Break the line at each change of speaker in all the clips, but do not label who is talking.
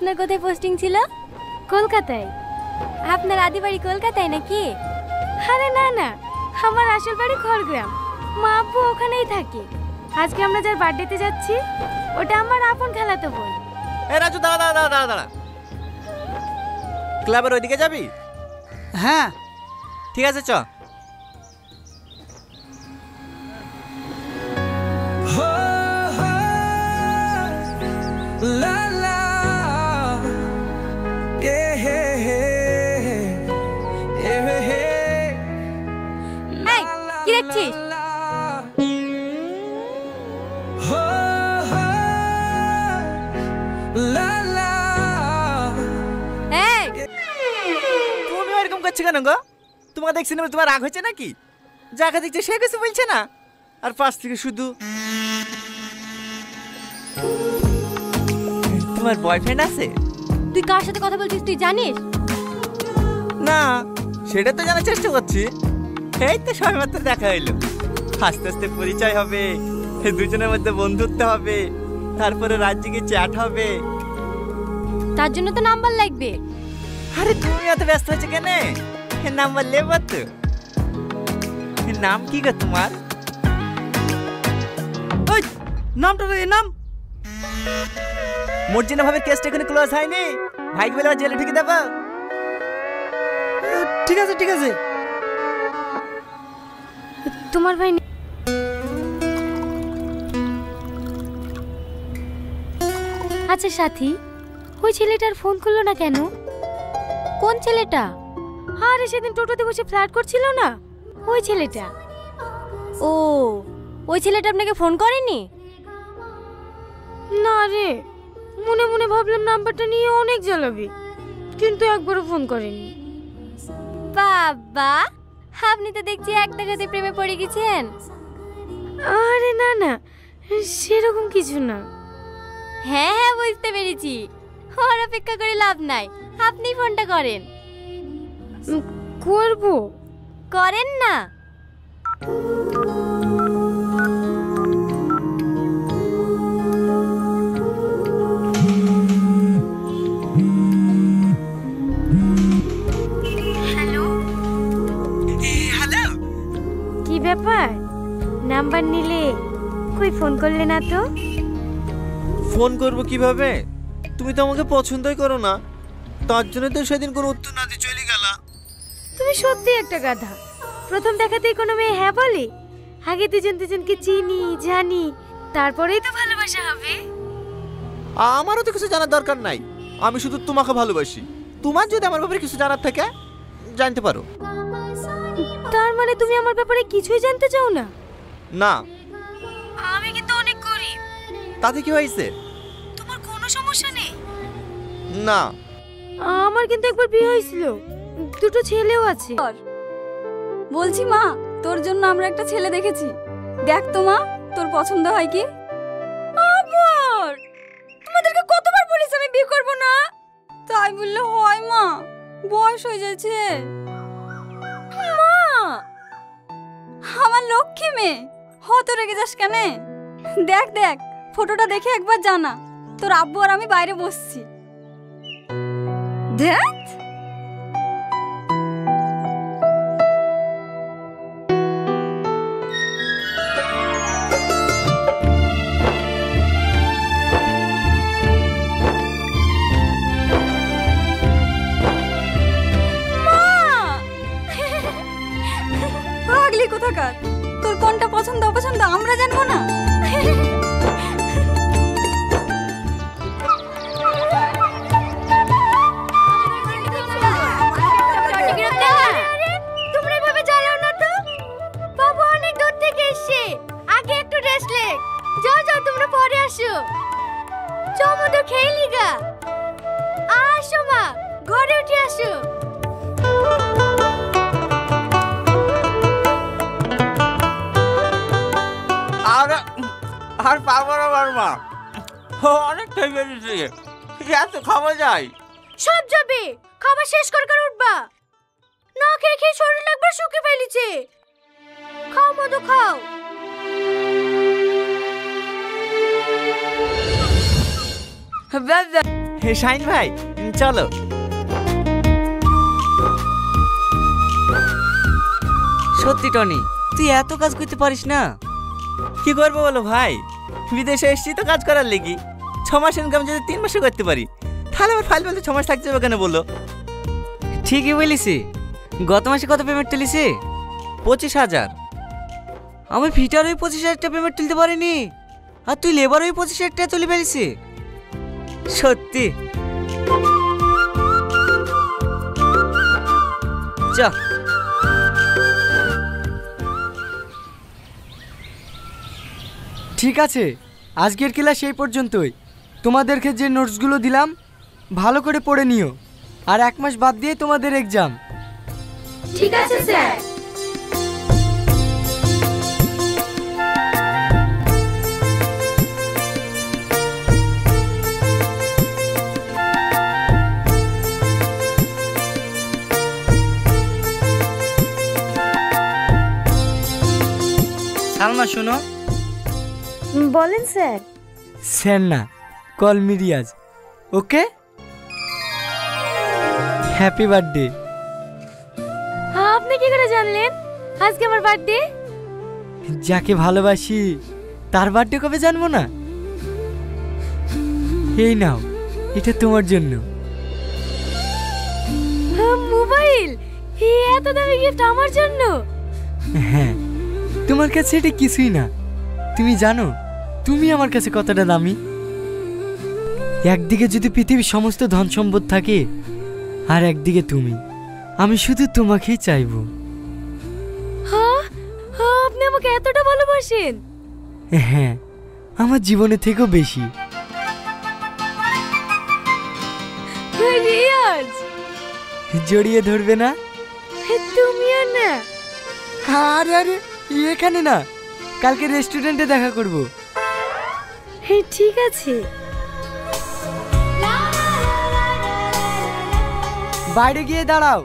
আপনার কোথায় পোস্টিং ছিল?
কলকাতায়।
আপনার আদি বাড়ি কলকাতায় নাকি?
আরে না না, আমার আসল বাড়ি খড়গ্রাম। মা আব্বু ওখানেই থাকে। আজকে আমরা যার বার্থডেতে যাচ্ছি ওটা আমার আপন খালাতো বোন।
এ রাজু, দাঁড়া দাঁড়া দাঁড়া দাঁড়া, ক্লাবের ওইদিকে যাবি?
হ্যাঁ
ঠিক আছে, চ।
এই, কি দেখছিস? এই,
তুমি এরকম করছো কেন গো? তোমাকে দেখছি না, তোমার রাগ হয়েছে নাকি? যাকে দেখছে সে কিছু বলছে না, আর পাশ থেকে শুধু তোমার বয়ফ্রেন্ড আছে?
তুই কার সাথে কথা বলছিস তুই জানিস?
না, সেটা তো জানার চেষ্টা করছি। এই তো সবেমাত্র দেখা হইলো, আস্তে আস্তে পরিচয় হবে, দুজনের মধ্যে বন্ধুত্ব হবে, তারপরে রাজ্যে চ্যাট হবে।
তার জন্য তো নাম্বার লাগবে।
আরে তুমি এত ব্যস্ত হচ্ছে কেন? নাম্বার লেব তো। নাম কি গো তোমার?
ওই নামটা রে, নাম।
মর্জিনা ভাবে কেসটা এখানে ক্লোজ হয়নি, ভাইকে বলে জেলে ঢুকে দেবো।
ঠিক আছে ঠিক আছে।
তোমার ভাই আচ্ছা সাথী, ওই ছেলেটার ফোন করলো না কেন?
কোন ছেলেটা?
আরে সেদিন টোটোতে বসে ফ্ল্যাট করছিল না, ওই ছেলেটা।
ও, ওই ছেলেটা আপনাকে ফোন করেনি?
না রে, মনে মনে ভাবলাম নাম্বারটা নিয়ে অনেক জ্বালাবি, কিন্তু একবারও ফোন করেনি।
বাবা, আপনি তো দেখছি এক টাকাতে প্রেমে পড়ে গেছেন।
আরে না না, সেরকম কিছু না।
হ্যাঁ হ্যাঁ, বুঝতে পেরেছি। ওর অপেক্ষা করে লাভ নাই, আপনি ফোনটা করেন।
করব।
করেন না।
হ্যালো
হ্যালো,
কি ব্যাপার, নাম্বার নিলে কই ফোন করলে না তো?
ফোন করবো কিভাবে? তুমি তো আমাকে পছন্দই করো না, তার জন্য তো সেদিন কোনো উত্তর না দিয়ে চলে গেলা।
তুমি সত্যি একটা গাধা। প্রথম দেখাতেই কোনো মেয়ে হ্যাঁ বলে? আগে দুজন দুজনকে চিনি জানি, তারপরেই তো ভালোবাসা হবে।
আমারও তো কিছু জানার দরকার নাই, আমি শুধু তোমাকে ভালোবাসি। তোমার যদি আমার ব্যাপারে কিছু জানার থাকে জানতে পারো।
তার মানে তুমি আমার ব্যাপারে কিছুই জানতে চাও না?
না।
আমি কিন্তু অনেক গরিব।
তাতে কি হয়েছে?
তোমার কোনো সমস্যা নেই?
না।
আমার কিন্তু একবার বিয়ে হয়েছিল, দুটো ছেলেও আছে।
বলছি মা, তোর জন্য আমরা একটা ছেলে দেখেছি, দেখ তো মা, তোর পছন্দ হয় কি? আবার তোমাদেরকে কতবার বলেছি আমি বিয়ে করব না, তাই বললে হয় মা? বয়স হয়ে যাচ্ছে। মা, আমার লক্ষ্মী মেয়ে, হত রেগে যাস কেন? দেখ দেখ, ফটোটা দেখে একবার জানা, তোর আব্বু আর আমি বাইরে বসছি। দেখ কোথাকার, তোর কোনটা পছন্দ অপছন্দ আমরা জানবো না?
তোমরা এভাবে চালাও না তো, বাবা অনেক দূর থেকে এসেছে, আগে একটু রেস্ট লে। যাও যাও, তোমরা পরে আসো। চমদো খেয়ে গা। আসো মা, ঘরে উঠে আসো।
আর পারবো না বারমা, অনেক খেয়ে ফেলেছি, এত খাওয়া যায়?
সব যাবে, খাবার শেষ করে উঠবা। না খেয়ে খেয়ে শরীর একবার শুকিয়ে ফেলেছে। খাও মধু খাও।
হে শাইন ভাই, চলো।
সত্যি টনি, তুই এত কাজ করতে পারিস না?
কি করবো বলো ভাই, বিদেশে এসেছি তো কাজ করার লেগি। 6 মাস ইনকাম যদি 3 মাসে করতে পারি, তাহলে আমার ফাইল বলতে 6 মাস থাকতে হবে কেন বলো?
ঠিকই বলিসি। গত মাসে কত পেমেন্ট তুলিসি?
25,000।
আমি ফিটার ওই 25,000 টাকা পেমেন্ট তুলতে পারিনি, আর তুই লেবার ওই 25,000 টাকা তুলে ফেলিসি। সত্যি চ।
ঠিক আছে, আজকের ক্লাস এই পর্যন্তই। তোমাদেরকে যে নোটসগুলো দিলাম ভালো করে পড়ে নিও, আর 1 মাস বাদ দিয়ে তোমাদের এক্সাম।
ঠিক আছে স্যার।
সালমা শোনো।
বলেন স্যার।
স্যার না, কল মি রিয়াজ। ওকে, হ্যাপি বার্থডে।
আপনি কি করে জানলেন আজকে আমার বার্থডে?
যাকে ভালোবাসি তার বার্থডে কবে জানবো না? এই নাও, এটা তোমার জন্য।
মোবাইল? এত দামি গিফট আমার জন্য?
হ্যাঁ, তোমার কাছে এটা কিছুই না। তুমি জানো তুমি আমার কাছে কতটা দামি? একদিকে যদি পৃথিবীর সমস্ত ধন সম্পদ থাকে, আর একদিকে তুমি, আমি শুধু তোমাকেই চাইবো।
হ্যাঁ, আপনি আমাকে এতটা ভালোবাসেন?
হ্যাঁ, আমার জীবনের থেকেও বেশি।
রিয়াজ,
জড়িয়ে ধরবে না?
তুমিও না?
আরে আরে, এখানে না, কালকে রেস্টুরেন্টে দেখা করব।
ঠিক আছে।
বাইরে গিয়ে দাঁড়াও,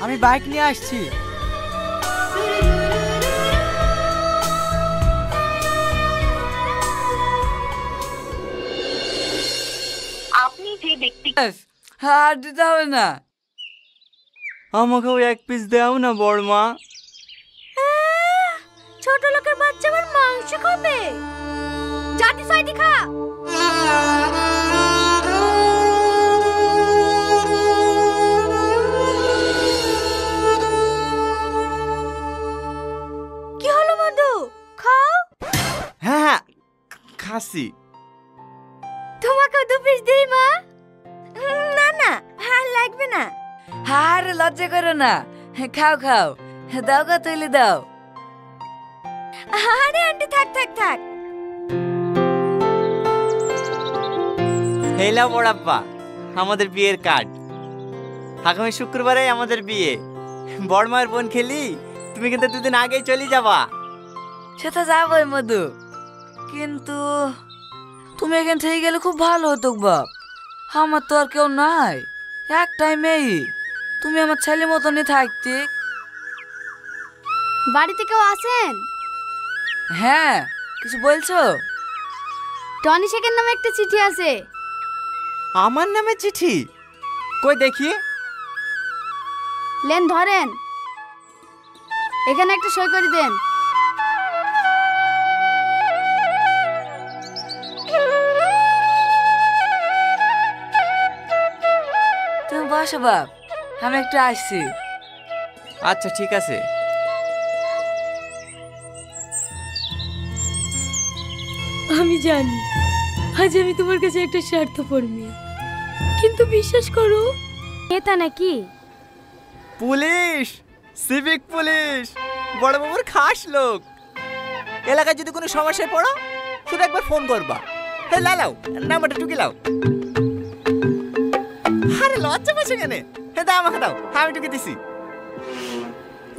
আমি বাইক নিয়ে আসছি।
আপনি যে ব্যক্তি
আর দিতে হবে না।
আমাকেও 1 পিস দাও না বড়মা।
ছোট লোকের বাচ্চা আবার মাংস খাবে? জাতি সাইডি খা। কি হলো মধু, খাও।
হ্যাঁ হ্যাঁ, খাসি।
তোমাকে 2 পিস দিই মা? না না, আর লাগবে না।
আরে লজ্জা করো না, খাও খাও, দাও গা তুলে দাও।
আরে আন্টি থাক থাক থাক।
হেলা বড়াপ্পা, আমাদের বিয়ের কার্ড। আগামী শুক্রবারে আমাদের বিয়ে। বড়মায়ের বোন খেলি, তুমি কিন্তু 2 দিন আগেই চলে যাবা।
সেটা যাবই মধু, কিন্তু তুমি এখান থেকে গেলে খুব ভালো হতো বাপ। আমার তো আর কেউ নাই, একটাই মেয়ে। তুমি আমার ছেলে মতনই থাকতে।
বাড়িতে কেউ আছেন?
হ্যাঁ, কিছু বলছো?
টনি শেখের নামে একটা চিঠি আছে।
আমার নামে চিঠি? কই দেখি।
লেন ধরেন, এখানে একটা সই করে দেন।
তুমি বসো বাপ, আমি একটু আসছি।
আচ্ছা ঠিক আছে।
আমি জানি আজ আমি তোমার কাছে একটা স্বার্থপর মেয়ে, কিন্তু বিশ্বাস করো এটা নাকি
পুলিশ, সিভিক পুলিশ, বড়বাবুর খাস লোক। এলাকায় যদি কোনো সমস্যায় পড়ো, শুধু একবার ফোন করবা। হে লাও, নাম্বারটা টুকি লাও। আরে লজ্জা পাচ্ছে কেন? হে দাও, আমাকে দাও, আমি টুকি দিছি।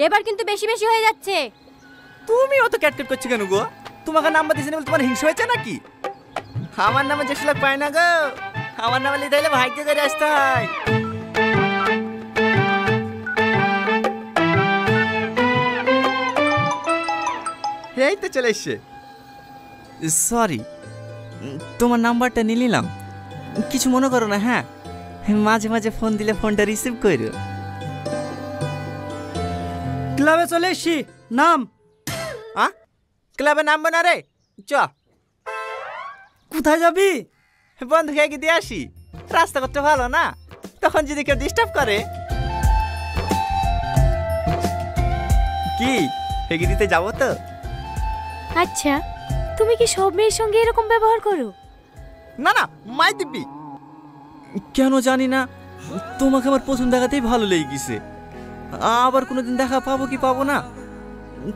এবার কিন্তু বেশি বেশি হয়ে যাচ্ছে।
তুমি অত ক্যাটকেট করছো কেন গো? তোমাকে নাম্বার দিছি না বলে তোমার হিংসা হয়েছে নাকি? আমার নামে যে লোক পায় না গো, আমার নামে লিখে দিলে ভাগ্য করে আসতে হয়। এই তো চলে এসছে। সরি, তোমার নাম্বারটা নিয়ে নিলাম। কিছু মনে করো না, হ্যাঁ? মাঝে মাঝে ফোন দিলে ফোনটা রিসিভ করো।
ক্লাবে চলে এসছি, নাম।
ক্লাবে নামবে না রে, চ।
কোথায় যাবি?
বন্ধুকে এগিয়ে দিয়ে আসি, রাস্তা করতে ভালো না, তখন যদি কেউ ডিস্টার্ব করে। কি এগিয়ে দিতে যাবো তো?
আচ্ছা, তুমি কি সব মেয়ের সঙ্গে এরকম ব্যবহার করো?
না না, মাই দিবি কেন জানি না, তোমাকে আমার প্রথম দেখাতেই ভালো লেগে গেছে। আবার কোনোদিন দেখা পাবো কি পাবো না,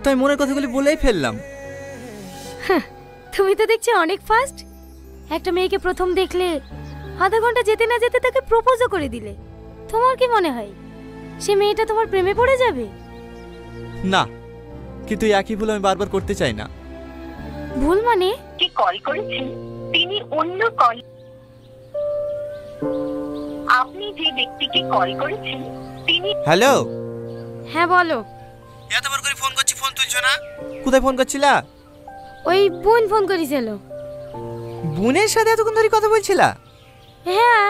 তাই মনের কথাগুলি বলেই ফেললাম।
তুমি তো দেখছি অনেক ফাস্ট। একটা মেয়েকে প্রথম দেখলে আধা ঘন্টা যেতে না যেতে তাকে প্রপোজও করে দিলে। তোমার কি মনে হয় সে মেয়েটা তোমার প্রেমে পড়ে যাবে?
না, কিন্তু একই ভুল আমি বারবার করতে চাই না।
ভুল মানে?
কে কল করেছেন তিনি অন্য কল, আপনি যে ব্যক্তিকে কল করেছেন তিনি।
হ্যালো।
হ্যাঁ বলো।
এতবার করে ফোন করছি, ফোন তুলছো না। কোথায় ফোন করছিলা?
ওই বোন ফোন করেছিল।
বোনের সাথে এতক্ষণ ধরে কথা বলছিলা?
হ্যাঁ,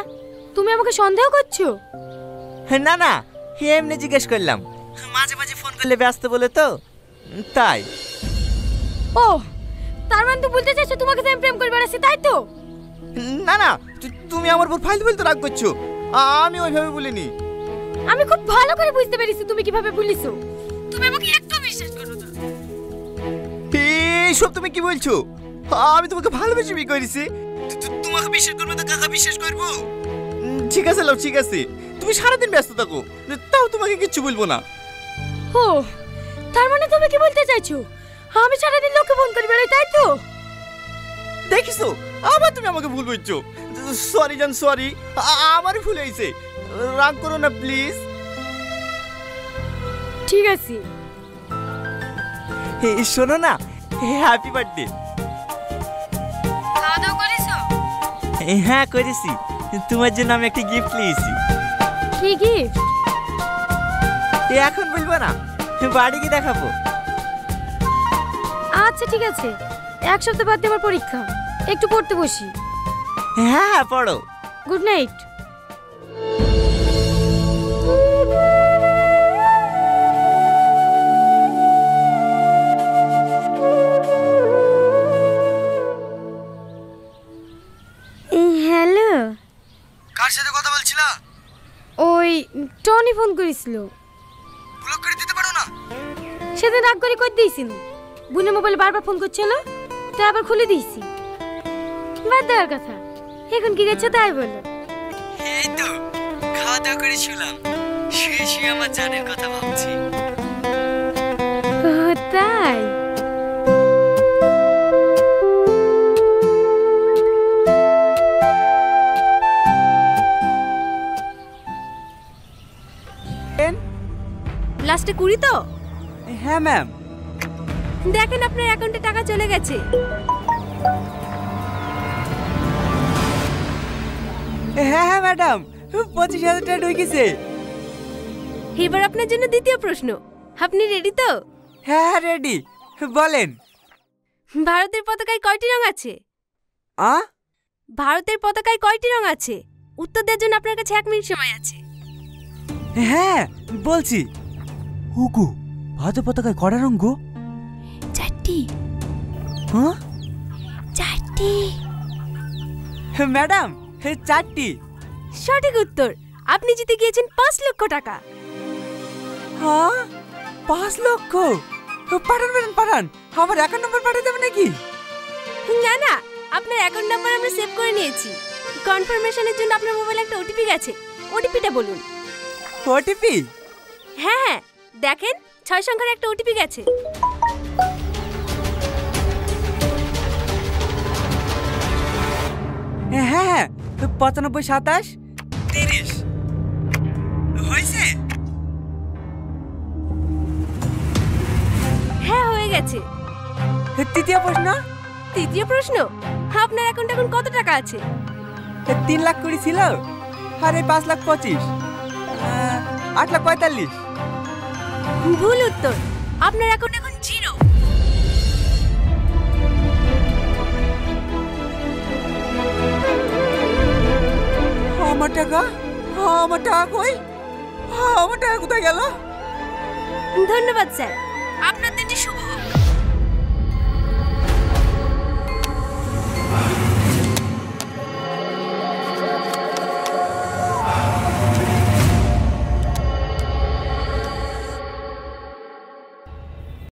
তুমি আমাকে সন্দেহ করছো?
না না, এমনি জিজ্ঞেস করলাম, মাঝে মাঝে ফোন করলে ব্যস্ত বলে তো, তাই।
ও, তার মানে তো বলতে চাইছো তোমাকে তো আমি প্রেম করে বেড়াচ্ছি, তাই তো?
না না, তুমি আমার উপর ফালতু ফালতু রাগ করছো, আমি ওইভাবে বলিনি।
আমি খুব ভালো করে বুঝতে পেরেছি তুমি কিভাবে বলিছো। তুমি আমাকে একটু বিশ্বাস করো না।
এইসব তুমি কি বলছো? আমি তোমাকে ভালোবেসে বিয়ে করেছি, তোমাকে বিশ্বাস করবো তো কাকা বিশ্বাস করবো? ঠিক আছে লাও, ঠিক আছে, তুমি সারাদিন ব্যস্ত থাকো, তাও তোমাকে কিচ্ছু বলবো না।
ও, তার মানে তুমি কি বলতে চাইছো আমি সারাদিন লোককে ফোন করে বেড়াই, তাই তো?
দেখিছো, আবার তুমি আমাকে ভুল বলছো। সরি জান, সরি, আমারই ভুল হয়েছে, রাগ করো না প্লিজ।
ঠিক আছে।
শোনো না, হ্যাপি বার্থডে।
খাওয়া দাওয়া করেছো?
হ্যাঁ করেছি, তোমার জন্য আমি একটা গিফট নিয়েছি।
কি গিফট?
এখন বলবো না, বাড়ি গিয়ে দেখাবো।
আচ্ছা ঠিক আছে, এক সপ্তাহ বাদ দিয়ে আমার পরীক্ষা, একটু পড়তে বসি।
হ্যাঁ হ্যাঁ, পড়ো।
Good night. হ্যালো,
কার সাথে কথা বলছিলা?
ওই টনি ফোন করেছিল।
ব্লক করে দিতে পারো না?
সেদিন রাগ করে কই দিয়েছিল, বোনের মোবাইলে বারবার ফোন করছিল, তাই আবার খুলে দিয়েছি। বাদ দেওয়ার কথা, এখন কি গেছো তাই বলো।
এই তো খাওয়া দাওয়া করে শুলাম, শুয়ে শুয়ে আমার জানের কথা ভাবছি।
ও তাই?
লাস্টে 20 তো?
হ্যাঁ ম্যাম।
দেখেন আপনার অ্যাকাউন্টে টাকা চলে গেছে।
হ্যাঁ হ্যাঁ ম্যাডাম, 25,000 টাকা ঢুকেছে।
এবার আপনার জন্য দ্বিতীয় প্রশ্ন, আপনি রেডি তো?
হ্যাঁ হ্যাঁ রেডি, বলেন।
ভারতের পতাকায় কয়টি রং আছে? ভারতের পতাকায় কয়টি রং আছে? উত্তর দেওয়ার জন্য আপনার কাছে 1 মিনিট সময় আছে।
হ্যাঁ বলছি। হুকু, ভারতের পতাকায় কয়টা রং গো?
4টি।
হ্যাঁ
4টি।
ম্যাডাম 4টি।
সঠিক উত্তর। আপনি জিতে গিয়েছেন 5 লক্ষ টাকা।
হ্যাঁ 5 লক্ষ? পাঠান ম্যাডাম পাঠান, আমার অ্যাকাউন্ট নাম্বার পাঠিয়ে দেবেন নাকি?
না না, আপনার অ্যাকাউন্ট নাম্বার আমরা সেভ করে নিয়েছি। কনফার্মেশনের জন্য আপনার মোবাইলে একটা ওটিপি গেছে, ওটিপিটা বলুন।
ওটিপি?
হ্যাঁ হ্যাঁ, দেখেন 6 সংখ্যার একটা ওটিপি গেছে।
হ্যাঁ হ্যাঁ 95 27 30 হয়েছে।
হ্যাঁ হয়ে গেছে।
তৃতীয় প্রশ্ন।
তৃতীয় প্রশ্ন, আপনার অ্যাকাউন্টে এখন কত টাকা আছে?
3 লাখ করে ছিল, আর এই 5 লাখ 25, 8 লাখ 45।
ভুল উত্তর, আপনার অ্যাকাউন্ট এখন 0।
টাকা আমার টাকা কই? আমার টাকা কোথায় গেল?
ধন্যবাদ স্যার।
আপনার দিনটি শুভ